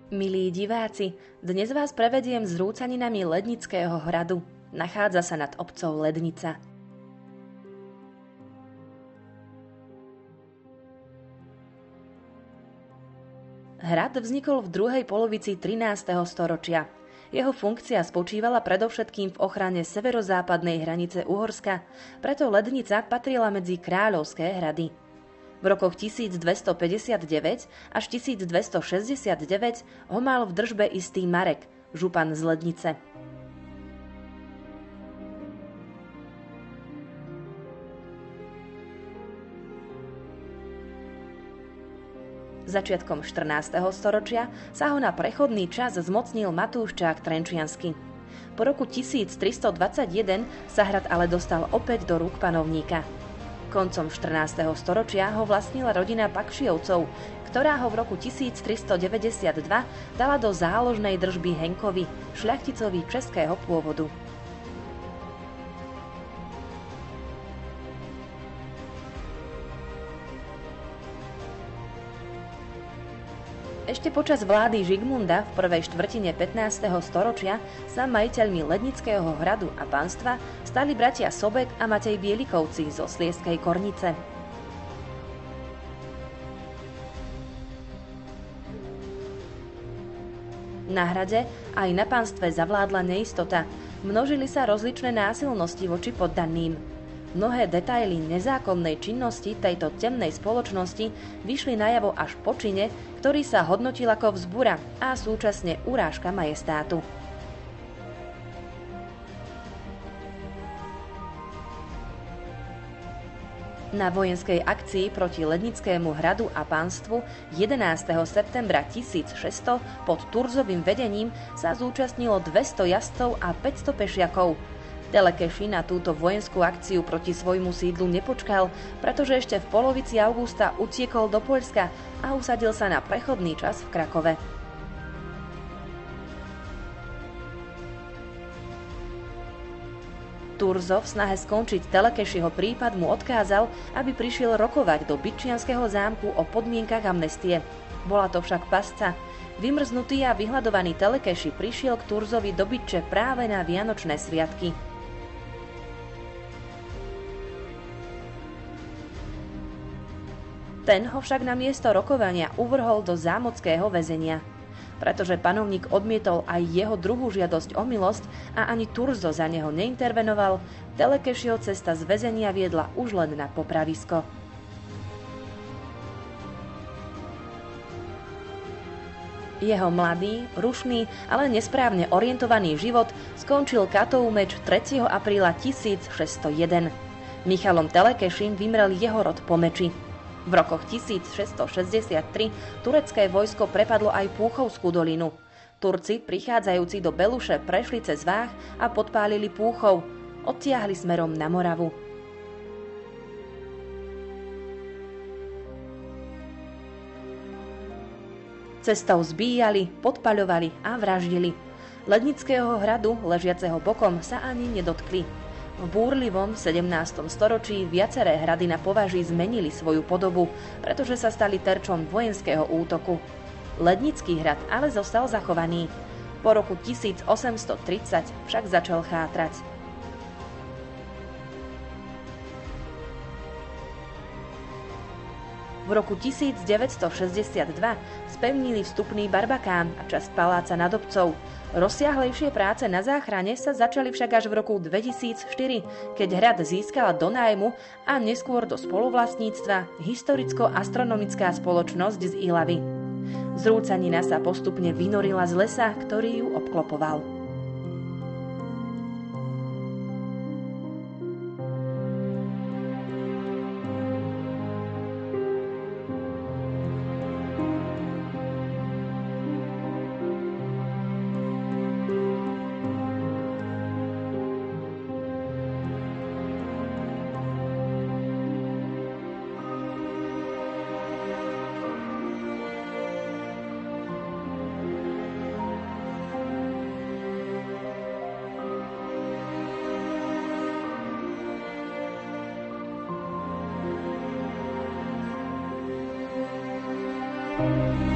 Milí diváci, dnes vás prevediem zrúcaninami Lednického hradu. Nachádza sa nad obcou Lednica. Hrad vznikol v druhej polovici 13. storočia. Jeho funkcia spočívala predovšetkým v ochrane severozápadnej hranice Uhorska, preto Lednica patrila medzi kráľovské hrady. V rokoch 1259 až 1269 ho mal v držbe istý Marek, župan z Lednice. Začiatkom 14. storočia sa ho na prechodný čas zmocnil Matúščák Trenčiansky. Po roku 1321 sa hrad ale dostal opäť do rúk panovníka. Koncom 14. storočia ho vlastnila rodina Pakšiovcov, ktorá ho v roku 1392 dala do záložnej držby Henkovi, šľachticovi českého pôvodu. Ešte počas vlády Žigmunda v prvej štvrtine 15. storočia sa majiteľmi Lednického hradu a panstva stali bratia Sobek a Matej Bielikovci zo Slieskej Kornice. Na hrade aj na panstve zavládla neistota. Množili sa rozličné násilnosti voči poddanným. Mnohé detaily nezákonnej činnosti tejto temnej spoločnosti vyšli najavo až po čine, ktorý sa hodnotil ako vzbura a súčasne urážka majestátu. Na vojenskej akcii proti Lednickému hradu a pánstvu 11. septembra 1600 pod Turzovým vedením sa zúčastnilo 200 jazdcov a 500 pešiakov. Telekeši na túto vojenskú akciu proti svojmu sídlu nepočkal, pretože ešte v polovici augusta utiekol do Poľska a usadil sa na prechodný čas v Krakove. Turzo v snahe skončiť Telekešiho prípad mu odkázal, aby prišiel rokovať do Bytčianskeho zámku o podmienkach amnestie. Bola to však pasca. Vymrznutý a vyhľadovaný Telekeši prišiel k Turzovi do Bytče práve na vianočné sviatky. Ten ho však na miesto rokovania uvrhol do zámockého väzenia. Pretože panovník odmietol aj jeho druhú žiadosť o milosť a ani Turzo za neho neintervenoval, Telekešiho cesta z väzenia viedla už len na popravisko. Jeho mladý, rušný, ale nesprávne orientovaný život skončil Katov meč 3. apríla 1601. Michalom Telekešim vymrel jeho rod po meči. V rokoch 1663 turecké vojsko prepadlo aj Púchovskú dolinu. Turci, prichádzajúci do Beluše, prešli cez Váh a podpálili Púchov. Odtiahli smerom na Moravu. Cestou zbíjali, podpaľovali a vraždili. Lednického hradu, ležiaceho bokom, sa ani nedotkli. V búrlivom 17. storočí viaceré hrady na považí zmenili svoju podobu, pretože sa stali terčom vojenského útoku. Lednický hrad ale zostal zachovaný. Po roku 1830 však začal chátrať. V roku 1962 spevnili vstupný barbakán a časť paláca nad obcov. Rozsiahlejšie práce na záchrane sa začali však až v roku 2004, keď hrad získala do nájmu a neskôr do spoluvlastníctva Historicko-astronomická spoločnosť z Ilavy. Zrúcanina sa postupne vynorila z lesa, ktorý ju obklopoval. Thank you.